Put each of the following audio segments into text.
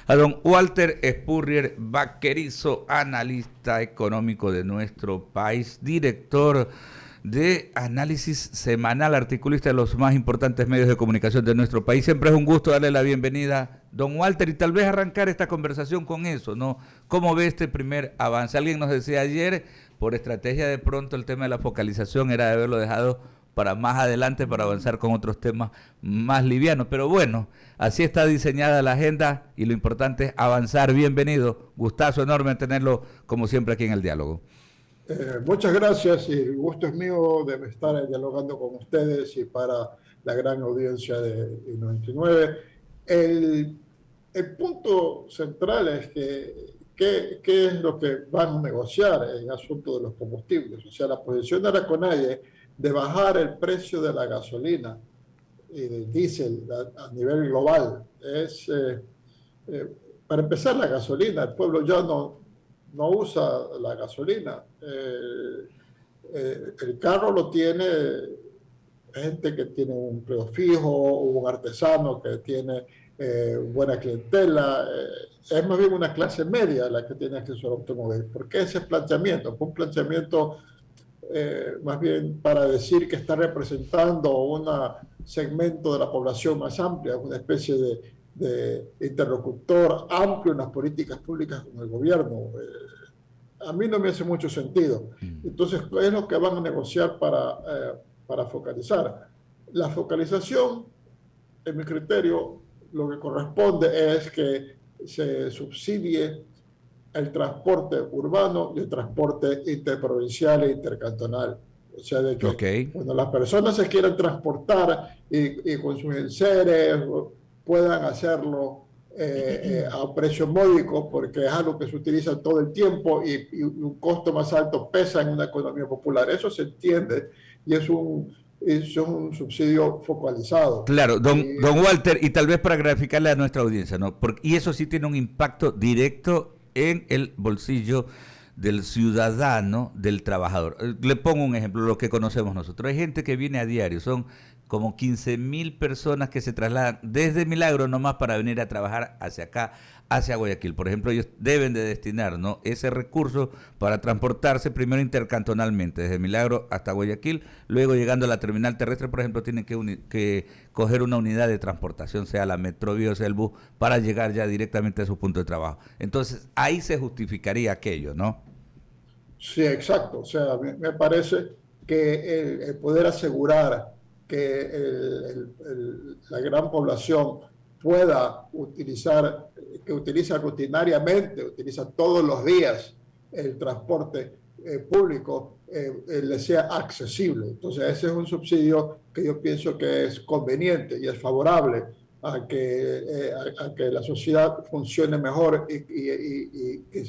a don Walter Spurrier Vaquerizo, analista económico de nuestro país, director de análisis semanal, articulista de los más importantes medios de comunicación de nuestro país. Siempre es un gusto darle la bienvenida, don Walter, y tal vez arrancar esta conversación con eso, ¿no? ¿Cómo ve este primer avance? Alguien nos decía ayer, por estrategia de pronto el tema de la focalización era de haberlo dejado para más adelante, para avanzar con otros temas más livianos. Pero bueno, así está diseñada la agenda y lo importante es avanzar. Bienvenido, gustazo enorme tenerlo como siempre aquí en el diálogo. Muchas gracias y el gusto es mío de estar dialogando con ustedes y para la gran audiencia de 99. El, el punto central es qué es lo que van a negociar en asunto de los combustibles. O sea, la posición de la CONAIE de bajar el precio de la gasolina y del diésel a nivel global es, eh, para empezar, la gasolina. El pueblo ya no usa la gasolina. El carro lo tiene gente que tiene un empleo fijo, un artesano que tiene buena clientela. Es más bien una clase media la que tiene acceso al automóvil. ¿Por qué ese planteamiento? Fue un planteamiento más bien para decir que está representando un segmento de la población más amplia, una especie de interlocutor amplio en las políticas públicas con el gobierno. A mí no me hace mucho sentido. Entonces, ¿qué es lo que van a negociar para focalizar? La focalización, en mi criterio, lo que corresponde es que se subsidie el transporte urbano y el transporte interprovincial e intercantonal. O sea, de que Ok. cuando las personas se quieran transportar y con sus enseres puedan hacerlo a un precio módico, porque es algo que se utiliza todo el tiempo y un costo más alto pesa en una economía popular. Eso se entiende y es un subsidio focalizado. Claro, Y don Walter, y tal vez para graficarle a nuestra audiencia, ¿no? Porque, y eso sí tiene un impacto directo en el bolsillo del ciudadano, del trabajador. Le pongo un ejemplo, lo que conocemos nosotros. Hay gente que viene a diario, son como 15.000 personas que se trasladan desde Milagro nomás para venir a trabajar hacia acá, hacia Guayaquil. Por ejemplo, ellos deben de destinar, ¿no?, ese recurso para transportarse primero intercantonalmente, desde Milagro hasta Guayaquil, luego llegando a la terminal terrestre, por ejemplo, tienen que coger una unidad de transportación, sea la Metrovía o sea el bus, para llegar ya directamente a su punto de trabajo. Entonces, ahí se justificaría aquello, ¿no? sí, exacto. O sea, me parece que el poder asegurar que la gran población pueda utilizar, que utiliza rutinariamente, utiliza todos los días el transporte público, le sea accesible. Entonces, ese es un subsidio que yo pienso que es conveniente y es favorable a que la sociedad funcione mejor y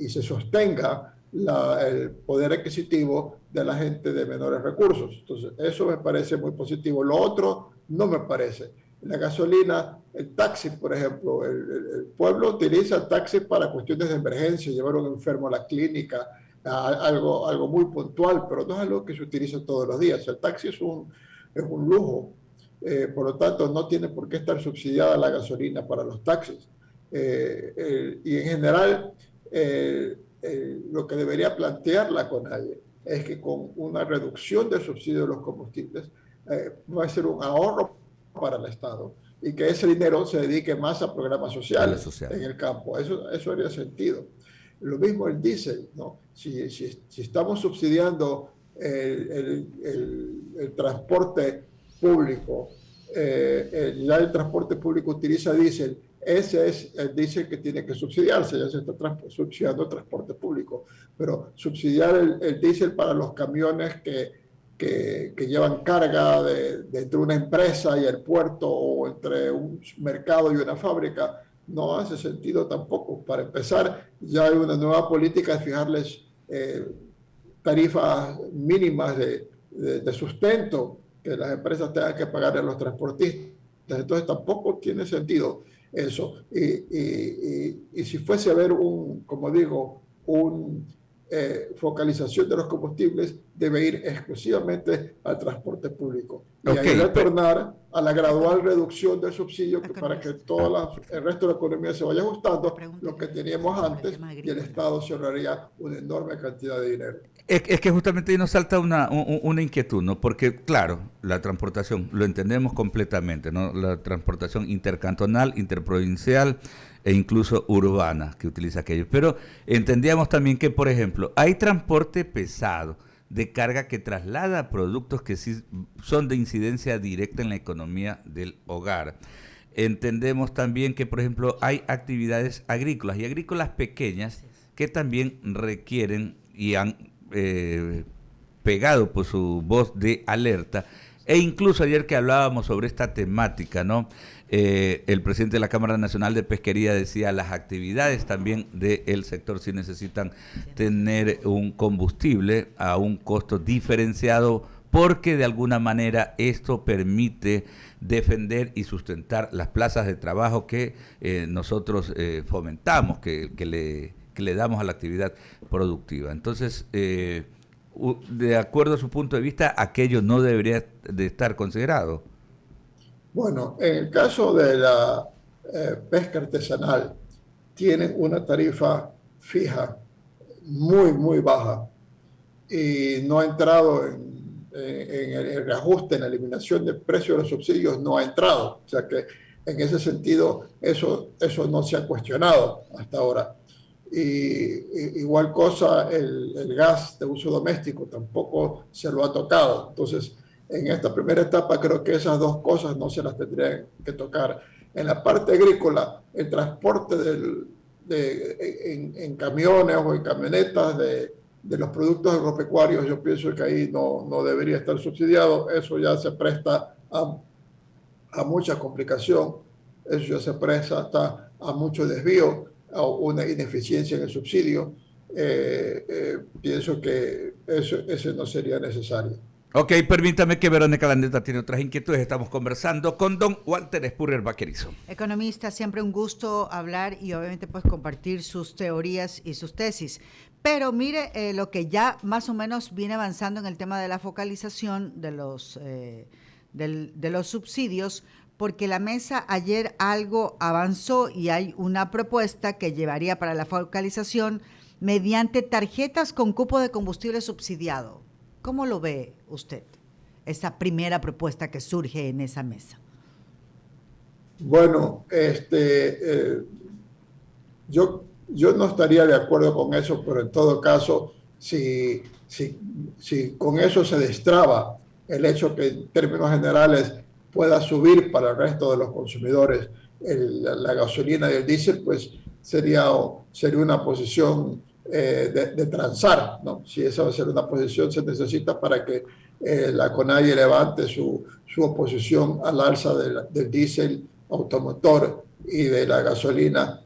se sostenga el poder adquisitivo de la gente de menores recursos. Entonces, eso me parece muy positivo. Lo otro no me parece. La gasolina, el taxi, por ejemplo, el pueblo utiliza el taxi para cuestiones de emergencia, llevar a un enfermo a la clínica, algo muy puntual, pero no es algo que se utiliza todos los días. El taxi es un lujo, por lo tanto no tiene por qué estar subsidiada la gasolina para los taxis. Y en general, lo que debería plantear la CONAIE es que con una reducción del subsidio de los combustibles va a ser un ahorro para el Estado y que ese dinero se dedique más a programas A la sociales social. en el campo. Eso haría sentido. Lo mismo el diésel, ¿no? Si estamos subsidiando el transporte público, ya el transporte público utiliza diésel, ese es el diésel que tiene que subsidiarse, ya se está subsidiando el transporte público, pero subsidiar el diésel para los camiones que llevan carga entre una empresa y el puerto o entre un mercado y una fábrica, no hace sentido tampoco. Para empezar, ya hay una nueva política de fijarles tarifas mínimas de sustento que las empresas tengan que pagar a los transportistas. Entonces tampoco tiene sentido eso. Y si fuese a haber como digo, focalización de los combustibles debe ir exclusivamente al transporte público. Y Ok, ahí retornar a la gradual reducción del subsidio para que el resto de la economía se vaya ajustando lo que teníamos antes y el Estado se ahorraría una enorme cantidad de dinero. es que justamente ahí nos salta una inquietud, ¿no? Porque, claro, la transportación, lo entendemos completamente, ¿no? La transportación intercantonal, interprovincial e incluso urbana que utiliza aquello. Pero entendíamos también que, por ejemplo, hay transporte pesado de carga que traslada productos que sí son de incidencia directa en la economía del hogar. Entendemos también que, por ejemplo, hay actividades agrícolas y agrícolas pequeñas que también requieren y han pegado por su voz de alerta. E incluso ayer que hablábamos sobre esta temática, ¿no? El presidente de la Cámara Nacional de Pesquería decía las actividades también del sector sí necesitan tener un combustible a un costo diferenciado porque de alguna manera esto permite defender y sustentar las plazas de trabajo que nosotros fomentamos, que le damos a la actividad productiva. Entonces, de acuerdo a su punto de vista, aquello no debería de estar considerado. Bueno, en el caso de la pesca artesanal, tienen una tarifa fija muy, muy baja y no ha entrado en el reajuste, en la eliminación del precio de los subsidios, no ha entrado. O sea que en ese sentido eso no se ha cuestionado hasta ahora. Igual cosa, el gas de uso doméstico tampoco se lo ha tocado. Entonces, en esta primera etapa creo que esas dos cosas no se las tendrían que tocar. En la parte agrícola, el transporte en camiones o en camionetas de los productos agropecuarios, yo pienso que ahí no debería estar subsidiado. Eso ya se presta a mucha complicación, eso ya se presta hasta a mucho desvío, a una ineficiencia en el subsidio. Pienso que eso no sería necesario. Ok, permítame que Verónica Landeta tiene otras inquietudes. Estamos conversando con don Walter Spurrier Vaquerizo. Economista, siempre un gusto hablar y obviamente pues compartir sus teorías y sus tesis. Pero mire lo que ya más o menos viene avanzando en el tema de la focalización de los subsidios, porque la mesa ayer algo avanzó y hay una propuesta que llevaría para la focalización mediante tarjetas con cupo de combustible subsidiado. ¿Cómo lo ve usted, esa primera propuesta que surge en esa mesa? Bueno, yo no estaría de acuerdo con eso, pero en todo caso, si con eso se destraba el hecho que en términos generales pueda subir para el resto de los consumidores la gasolina y el diésel, pues sería una posición de transar, ¿no? Si esa va a ser una posición, se necesita para que la CONAIE levante su oposición al alza del diésel automotor y de la gasolina.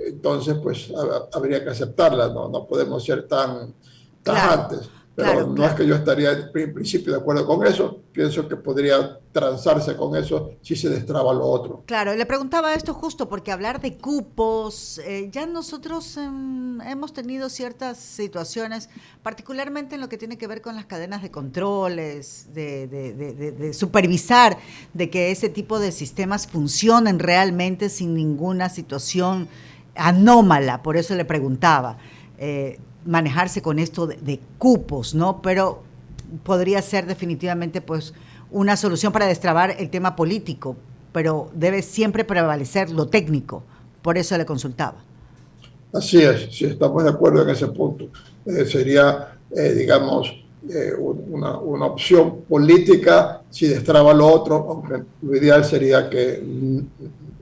Entonces, pues habría que aceptarla, no podemos ser tan tajantes. Pero no es que yo estaría en principio de acuerdo con eso, pienso que podría transarse con eso si se destraba lo otro. Claro, le preguntaba esto justo porque hablar de cupos, ya nosotros hemos tenido ciertas situaciones, particularmente en lo que tiene que ver con las cadenas de controles, de supervisar de que ese tipo de sistemas funcionen realmente sin ninguna situación anómala, por eso le preguntaba. Manejarse con esto de cupos, ¿no? Pero podría ser definitivamente pues una solución para destrabar el tema político, pero debe siempre prevalecer lo técnico, por eso le consultaba. Así es, sí, estamos de acuerdo en ese punto. Sería, digamos, una opción política si destraba lo otro, aunque lo ideal sería que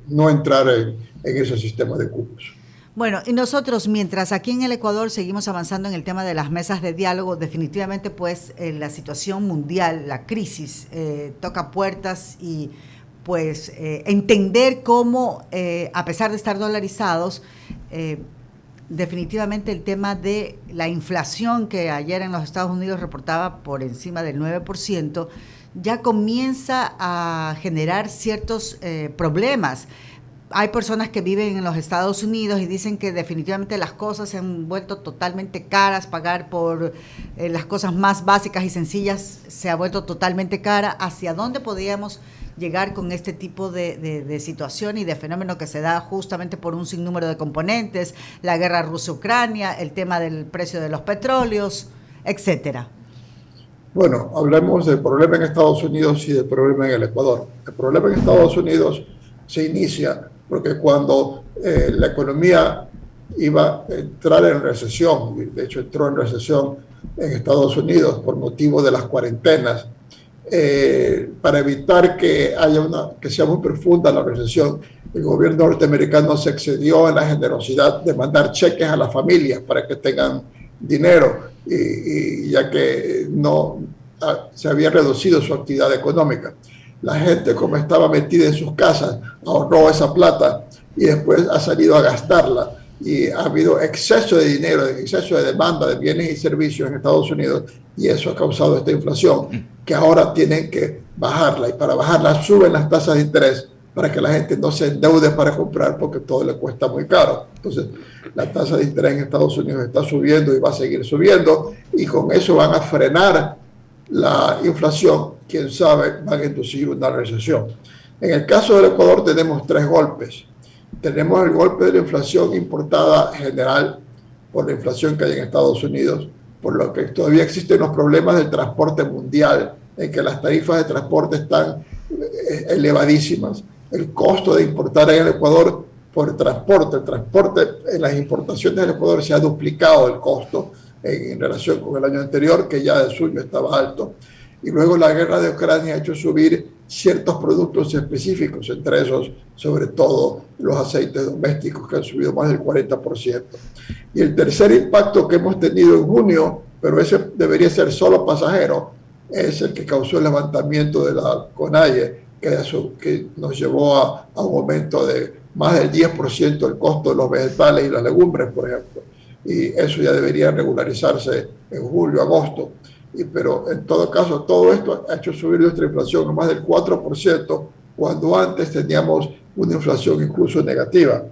no entrar en ese sistema de cupos. Bueno, y nosotros, mientras aquí en el Ecuador seguimos avanzando en el tema de las mesas de diálogo, definitivamente pues la situación mundial, la crisis, toca puertas y pues entender cómo, a pesar de estar dolarizados, definitivamente el tema de la inflación que ayer en los Estados Unidos reportaba por encima del 9%, ya comienza a generar ciertos problemas. hay personas que viven en los Estados Unidos y dicen que definitivamente las cosas se han vuelto totalmente caras, pagar por las cosas más básicas y sencillas se ha vuelto totalmente cara. ¿Hacia dónde podríamos llegar con este tipo de situación y de fenómeno que se da justamente por un sinnúmero de componentes, la guerra Rusia-Ucrania, el tema del precio de los petróleos, etcétera? Bueno, hablemos del problema en Estados Unidos y del problema en el Ecuador. El problema en Estados Unidos se inicia porque cuando la economía iba a entrar en recesión, de hecho entró en recesión en Estados Unidos por motivo de las cuarentenas, para evitar que sea muy profunda la recesión, el gobierno norteamericano se excedió en la generosidad de mandar cheques a las familias para que tengan dinero, y ya que se había reducido su actividad económica. La gente, como estaba metida en sus casas, ahorró esa plata y después ha salido a gastarla. Y ha habido exceso de dinero, exceso de demanda de bienes y servicios en Estados Unidos, y eso ha causado esta inflación, que ahora tienen que bajarla, y para bajarla suben las tasas de interés para que la gente no se endeude para comprar porque todo le cuesta muy caro. Entonces, la tasa de interés en Estados Unidos está subiendo y va a seguir subiendo, y con eso van a frenar la inflación. Quién sabe, van a inducir una recesión. En el caso del Ecuador tenemos 3 golpes. Tenemos el golpe de la inflación importada general por la inflación que hay en Estados Unidos, por lo que todavía existen los problemas del transporte mundial, en que las tarifas de transporte están elevadísimas. El costo de importar en el Ecuador por el transporte en las importaciones del Ecuador se ha duplicado el costo en relación con el año anterior, que ya de suyo estaba alto. Y luego la guerra de Ucrania ha hecho subir ciertos productos específicos, entre esos, sobre todo, los aceites domésticos, que han subido más del 40%. Y el tercer impacto que hemos tenido en junio, pero ese debería ser solo pasajero, es el que causó el levantamiento de la CONAIE, que nos llevó a un aumento de más del 10% del costo de los vegetales y las legumbres, por ejemplo. Y eso ya debería regularizarse en julio, agosto. Pero en todo caso, todo esto ha hecho subir nuestra inflación a más del 4%, cuando antes teníamos una inflación incluso negativa.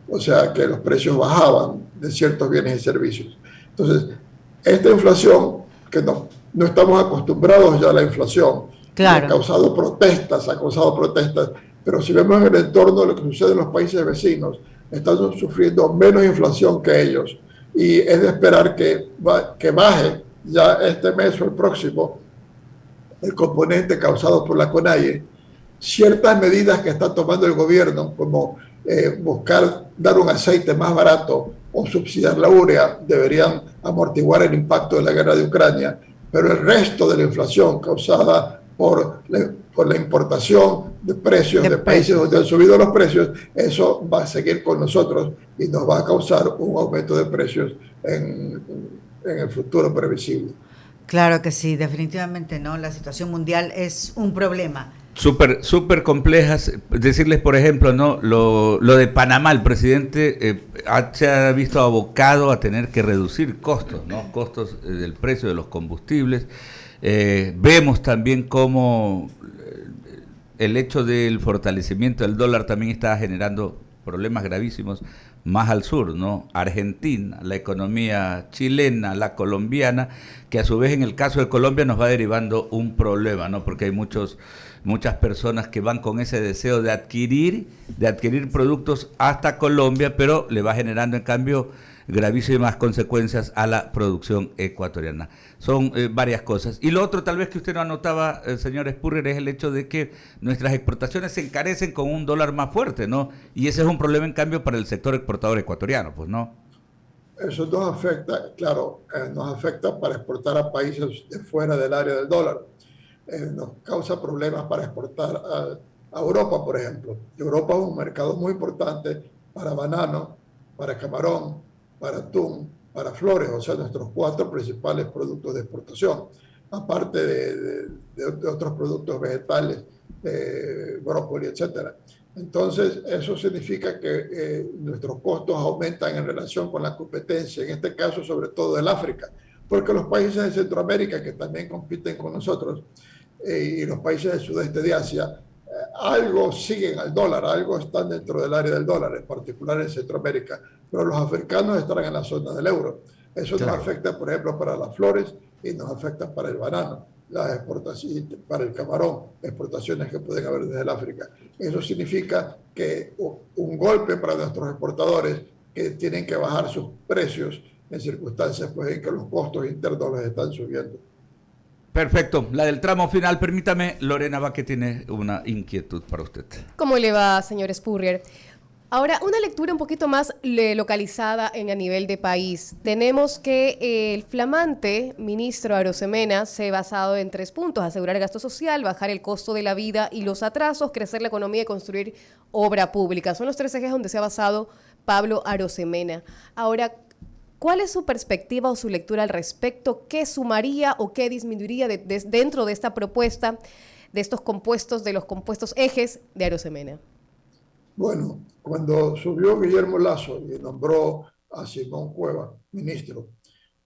O sea, que los precios bajaban de ciertos bienes y servicios. Entonces, esta inflación, que no estamos acostumbrados ya a la inflación, claro, ha causado protestas, pero si vemos en el entorno de lo que sucede en los países vecinos, están sufriendo menos inflación que ellos. Y es de esperar que baje ya este mes o el próximo el componente causado por la CONAIE. Ciertas medidas que está tomando el gobierno, como buscar dar un aceite más barato o subsidiar la urea, deberían amortiguar el impacto de la guerra de Ucrania, pero el resto de la inflación causada por la importación de precios de países donde han subido los precios, eso va a seguir con nosotros y nos va a causar un aumento de precios en el futuro previsible. Claro que sí, definitivamente, ¿no? La situación mundial es un problema. Súper complejas. Decirles, por ejemplo, ¿no? Lo de Panamá, el presidente se ha visto abocado a tener que reducir costos, ¿no? Costos del precio de los combustibles. Vemos también cómo el hecho del fortalecimiento del dólar también está generando problemas gravísimos más al sur, ¿no? Argentina, la economía chilena, la colombiana, que a su vez en el caso de Colombia nos va derivando un problema, ¿no? Porque hay muchas personas que van con ese deseo de adquirir productos hasta Colombia, pero le va generando en cambio gravísimas consecuencias a la producción ecuatoriana. Son varias cosas. Y lo otro tal vez que usted no anotaba, señor Spurrier, es el hecho de que nuestras exportaciones se encarecen con un dólar más fuerte, ¿no? Y ese es un problema en cambio para el sector exportador ecuatoriano, pues, ¿no? Eso nos afecta, claro, nos afecta para exportar a países de fuera del área del dólar. Nos causa problemas para exportar a Europa, por ejemplo. Europa es un mercado muy importante para banano, para camarón, para atún, para flores, o sea, nuestros 4 principales productos de exportación, aparte de otros productos vegetales, brócoli, etcétera. Entonces, eso significa que nuestros costos aumentan en relación con la competencia, en este caso sobre todo del África, porque los países de Centroamérica, que también compiten con nosotros, y los países del sudeste de Asia, algo siguen al dólar, algo están dentro del área del dólar, en particular en Centroamérica, pero los africanos estarán en la zona del euro. Eso nos afecta, por ejemplo, para las flores y nos afecta para el banano, las exportaciones, para el camarón, exportaciones que pueden haber desde el África. Eso significa que un golpe para nuestros exportadores que tienen que bajar sus precios en circunstancias pues, en que los costos internos les están subiendo. Perfecto. La del tramo final, permítame, Lorena va que tiene una inquietud para usted. ¿Cómo le va, señor Spurrier? Ahora, una lectura un poquito más localizada a nivel de país. Tenemos que el flamante ministro Arosemena se ha basado en 3 puntos: asegurar el gasto social, bajar el costo de la vida y los atrasos, crecer la economía y construir obra pública. Son los 3 ejes donde se ha basado Pablo Arosemena. Ahora, ¿cuál es su perspectiva o su lectura al respecto? ¿Qué sumaría o qué disminuiría dentro de esta propuesta, de estos compuestos, de los compuestos ejes de Arosemena? Bueno, cuando subió Guillermo Lasso y nombró a Simón Cueva ministro,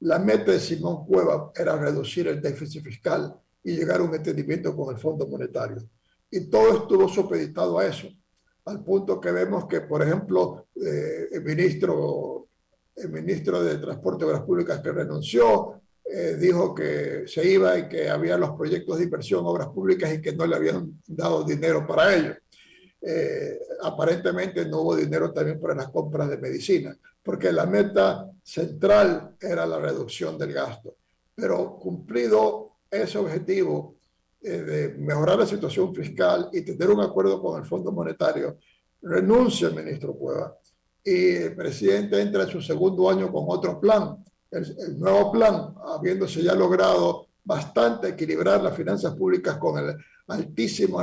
la meta de Simón Cueva era reducir el déficit fiscal y llegar a un entendimiento con el Fondo Monetario. Y todo estuvo supeditado a eso, al punto que vemos que, por ejemplo, el ministro de Transporte y Obras Públicas que renunció, dijo que se iba y que había los proyectos de inversión en obras públicas y que no le habían dado dinero para ello. Aparentemente no hubo dinero también para las compras de medicina, porque la meta central era la reducción del gasto. Pero cumplido ese objetivo de mejorar la situación fiscal y tener un acuerdo con el Fondo Monetario, renuncia el ministro Cueva y el presidente entra en su segundo año con otro plan, el nuevo plan, habiéndose ya logrado bastante equilibrar las finanzas públicas con el altísimo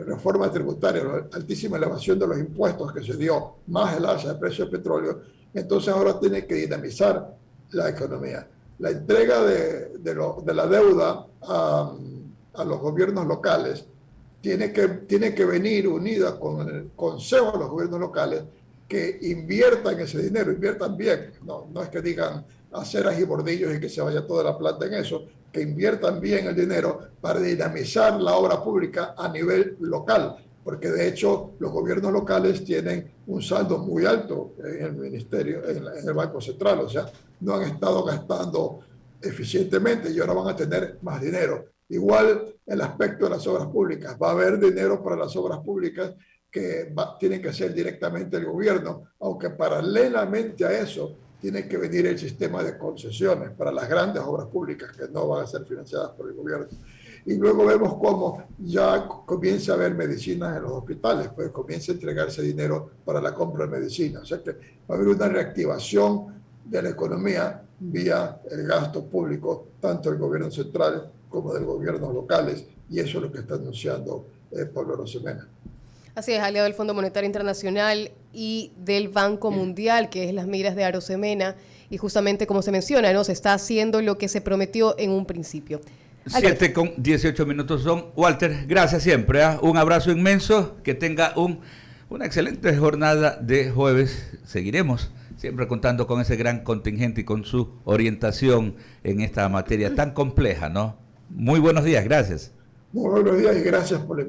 reforma tributaria, la altísima elevación de los impuestos que se dio, más el alza de precio del petróleo. Entonces ahora tiene que dinamizar la economía. La entrega de la deuda a los gobiernos locales tiene que venir unida con el Consejo de los Gobiernos Locales, que inviertan ese dinero, inviertan bien, no es que digan aceras y bordillos y que se vaya toda la plata en eso, que inviertan bien el dinero para dinamizar la obra pública a nivel local, porque de hecho los gobiernos locales tienen un saldo muy alto en el ministerio, en el Banco Central, o sea, no han estado gastando eficientemente y ahora van a tener más dinero. Igual el aspecto de las obras públicas, va a haber dinero para las obras públicas que tienen que ser directamente el gobierno, aunque paralelamente a eso tiene que venir el sistema de concesiones para las grandes obras públicas que no van a ser financiadas por el gobierno. Y luego vemos cómo ya comienza a haber medicinas en los hospitales, pues comienza a entregarse dinero para la compra de medicinas. O sea que va a haber una reactivación de la economía vía el gasto público, tanto del gobierno central como de los gobiernos locales, y eso es lo que está anunciando Pablo Arosemena. Así es, aliado del Fondo Monetario Internacional y del Banco Mundial, que es las miras de Arosemena, y justamente como se menciona, ¿no? Se está haciendo lo que se prometió en un principio. 7:18 son. Walter, gracias siempre. Un abrazo inmenso, que tenga una excelente jornada de jueves. Seguiremos siempre contando con ese gran contingente y con su orientación en esta materia tan compleja, ¿no? Muy buenos días, gracias. Muy buenos días y gracias por la